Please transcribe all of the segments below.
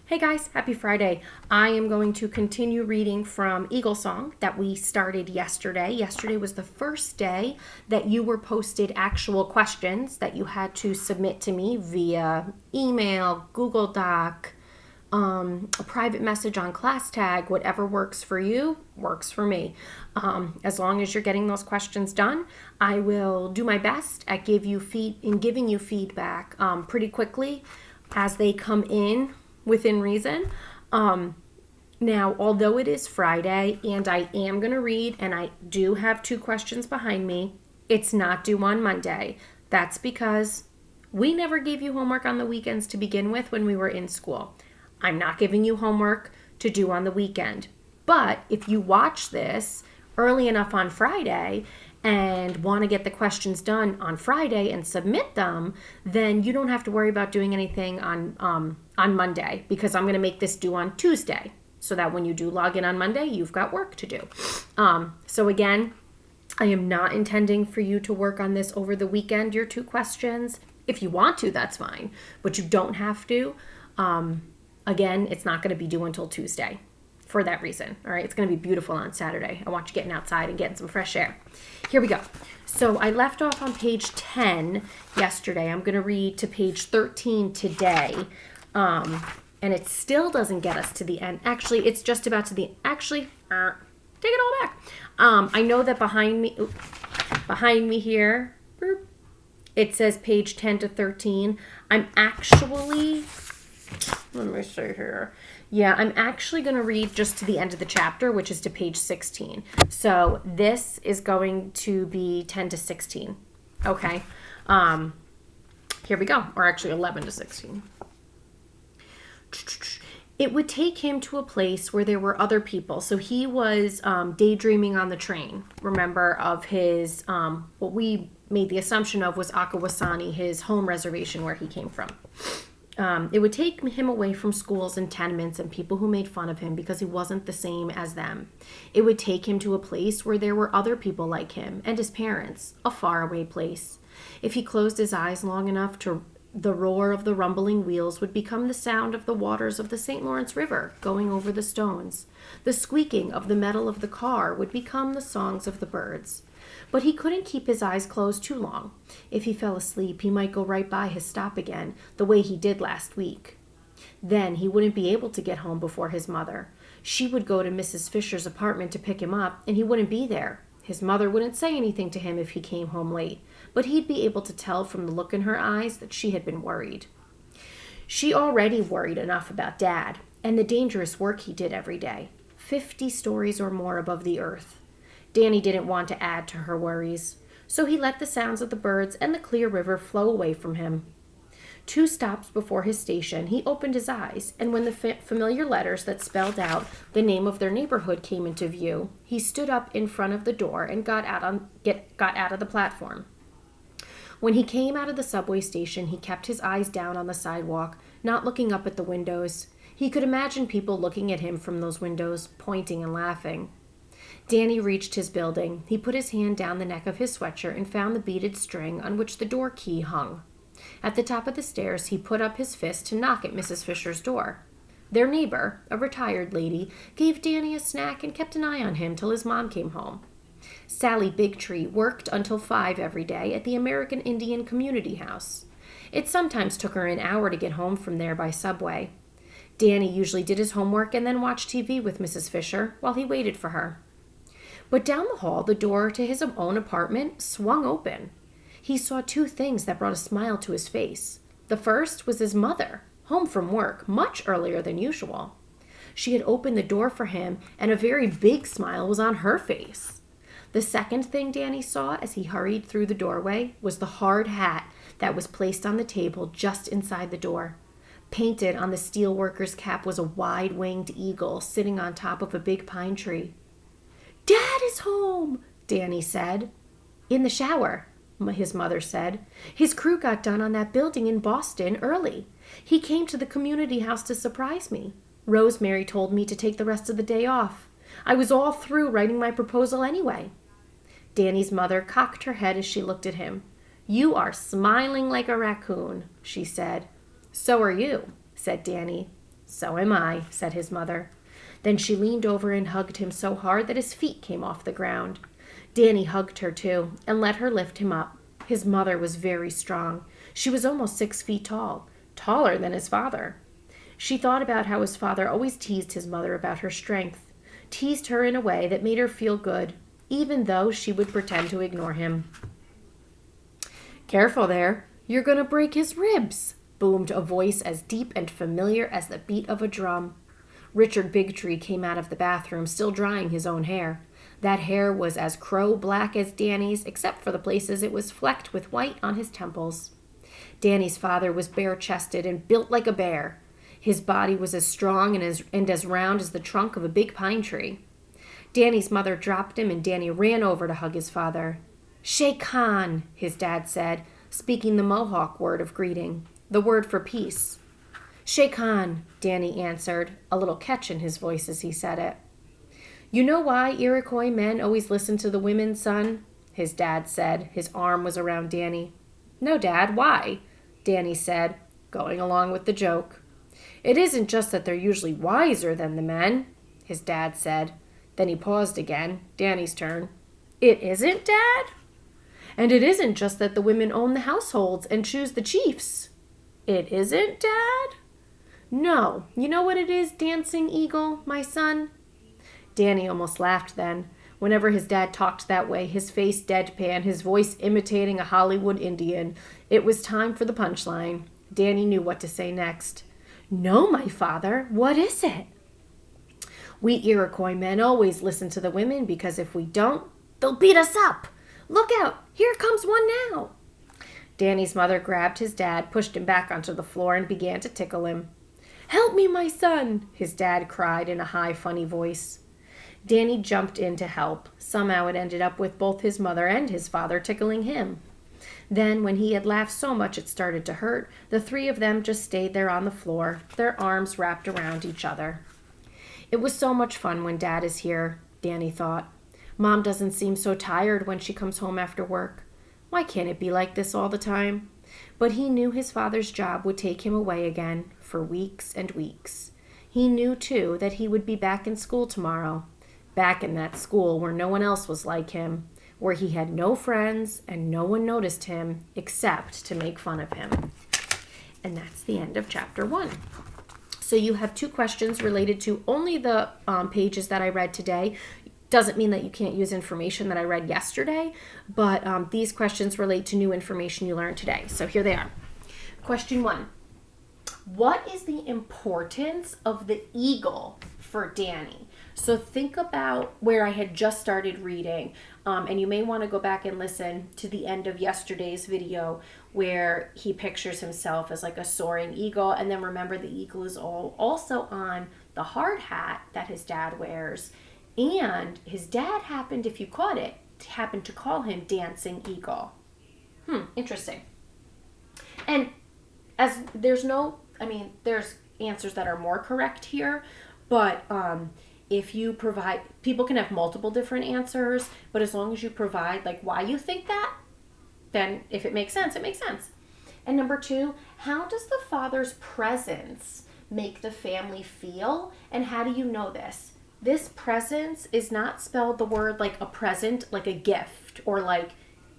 Hey guys, happy Friday. I am going to continue reading from Eagle Song that we started yesterday. Yesterday was the first day that you were posted actual questions that you had to submit to me via email, Google Doc, a private message on class tag. Whatever works for you works for me. As long as you're getting those questions done, I will do my best at giving you feedback pretty quickly as they come in within reason. Now, although it is Friday and I am going to read, and I do have 2 questions behind me, it's not due on Monday. That's because we never gave you homework on the weekends to begin with when we were in school. I'm not giving you homework to do on the weekend. But if you watch this early enough on Friday and want to get the questions done on Friday and submit them, then you don't have to worry about doing anything on Monday, because I'm going to make this due on Tuesday so that when you do log in on Monday, you've got work to do. So again, I am not intending for you to work on this over the weekend, your 2 questions. If you want to, that's fine, but you don't have to. Again, it's not going to be due until Tuesday for that reason. All right, it's going to be beautiful on Saturday. I want you getting outside and getting some fresh air. Here we go. So I left off on page 10 yesterday. I'm going to read to page 13 today. And it still doesn't get us to the end. Actually, it's just about to the... Actually, take it all back. I know that behind me here, it says page 10 to 13. I'm actually... Let me see here. Yeah, I'm actually going to read just to the end of the chapter, which is to page 16. So this is going to be 10 to 16. Okay. Here we go. Or actually 11 to 16. It would take him to a place where there were other people. So he was daydreaming on the train. Remember, of his, what we made the assumption of was Akawasani, his home reservation where he came from. It would take him away from schools and tenements and people who made fun of him because he wasn't the same as them. It would take him to a place where there were other people like him and his parents, a faraway place. If he closed his eyes long enough, the roar of the rumbling wheels would become the sound of the waters of the St. Lawrence River going over the stones. The squeaking of the metal of the car would become the songs of the birds. But he couldn't keep his eyes closed too long. If he fell asleep, he might go right by his stop again, the way he did last week. Then he wouldn't be able to get home before his mother. She would go to Mrs. Fisher's apartment to pick him up, and he wouldn't be there. His mother wouldn't say anything to him if he came home late, but he'd be able to tell from the look in her eyes that she had been worried. She already worried enough about Dad, and the dangerous work he did every day, 50 stories or more above the earth. Danny didn't want to add to her worries, so he let the sounds of the birds and the clear river flow away from him. 2 stops before his station, he opened his eyes, and when the familiar letters that spelled out the name of their neighborhood came into view, he stood up in front of the door and got out of the platform. When he came out of the subway station, he kept his eyes down on the sidewalk, not looking up at the windows. He could imagine people looking at him from those windows, pointing and laughing. Danny reached his building. He put his hand down the neck of his sweatshirt and found the beaded string on which the door key hung. At the top of the stairs, he put up his fist to knock at Mrs. Fisher's door. Their neighbor, a retired lady, gave Danny a snack and kept an eye on him till his mom came home. Sally Bigtree worked until 5 every day at the American Indian Community House. It sometimes took her an hour to get home from there by subway. Danny usually did his homework and then watched TV with Mrs. Fisher while he waited for her. But down the hall, the door to his own apartment swung open. He saw 2 things that brought a smile to his face. The first was his mother, home from work, much earlier than usual. She had opened the door for him, and a very big smile was on her face. The second thing Danny saw as he hurried through the doorway was the hard hat that was placed on the table just inside the door. Painted on the steelworker's cap was a wide-winged eagle sitting on top of a big pine tree. "Dad is home," Danny said. "In the shower," his mother said. "His crew got done on that building in Boston early. He came to the community house to surprise me. Rosemary told me to take the rest of the day off. I was all through writing my proposal anyway." Danny's mother cocked her head as she looked at him. "You are smiling like a raccoon," she said. "So are you," said Danny. So am I, said his mother. Then she leaned over and hugged him so hard that his feet came off the ground. Danny hugged her too and let her lift him up. His mother was very strong. She was almost 6 feet tall, taller than his father. She thought about how his father always teased his mother about her strength, teased her in a way that made her feel good, even though she would pretend to ignore him. Careful there, you're going to break his ribs, boomed a voice as deep and familiar as the beat of a drum. Richard Bigtree came out of the bathroom, still drying his own hair. That hair was as crow-black as Danny's, except for the places it was flecked with white on his temples. Danny's father was bare-chested and built like a bear. His body was as strong and as round as the trunk of a big pine tree. Danny's mother dropped him, and Danny ran over to hug his father. "Shake Han," his dad said, speaking the Mohawk word of greeting, the word for peace. "Shake Han," Danny answered, a little catch in his voice as he said it. "You know why Iroquois men always listen to the women, son?" his dad said. His arm was around Danny. "No, Dad, why?" Danny said, going along with the joke. "It isn't just that they're usually wiser than the men," his dad said. Then he paused again. Danny's turn. "It isn't, Dad?" "And it isn't just that the women own the households and choose the chiefs." "It isn't, Dad?" "No. You know what it is, Dancing Eagle, my son?" Danny almost laughed then. Whenever his dad talked that way, his face deadpan, his voice imitating a Hollywood Indian, it was time for the punchline. Danny knew what to say next. "No, my father. What is it?" "We Iroquois men always listen to the women because if we don't, they'll beat us up. Look out. Here comes one now." Danny's mother grabbed his dad, pushed him back onto the floor, and began to tickle him. "Help me, my son," his dad cried in a high, funny voice. Danny jumped in to help. Somehow it ended up with both his mother and his father tickling him. Then, when he had laughed so much it started to hurt, the three of them just stayed there on the floor, their arms wrapped around each other. It was so much fun when Dad is here, Danny thought. Mom doesn't seem so tired when she comes home after work. Why can't it be like this all the time? But he knew his father's job would take him away again for weeks and weeks. He knew, too, that he would be back in school tomorrow. Back in that school where no one else was like him, where he had no friends and no one noticed him except to make fun of him. And that's the end of chapter 1. So you have 2 questions related to only the pages that I read today. Doesn't mean that you can't use information that I read yesterday, but these questions relate to new information you learned today. So here they are. Question 1. What is the importance of the eagle for Danny? So think about where I had just started reading, and you may want to go back and listen to the end of yesterday's video where he pictures himself as like a soaring eagle, and then remember the eagle is also on the hard hat that his dad wears, and his dad happened, if you caught it, happened to call him Dancing Eagle. Interesting. And as there's answers that are more correct here, but if you provide, people can have multiple different answers, but as long as you provide like why you think that, then if it makes sense, it makes sense. And number 2, how does the father's presence make the family feel? And how do you know this? This presence is not spelled the word like a present, like a gift, or like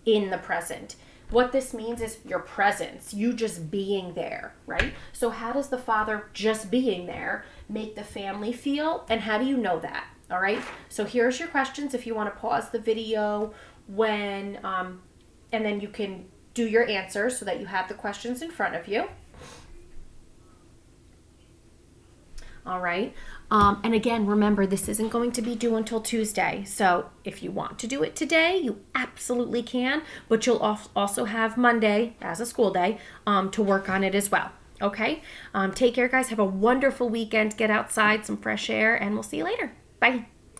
in the present. What this means is your presence, you just being there, right? So how does the father just being there make the family feel? And how do you know that? All right. So here's your questions. If you want to pause the video when, and then you can do your answers so that you have the questions in front of you. All right. And again, remember, this isn't going to be due until Tuesday. So if you want to do it today, you absolutely can. But you'll also have Monday as a school day to work on it as well. Okay? Take care, guys. Have a wonderful weekend. Get outside, some fresh air, and we'll see you later. Bye.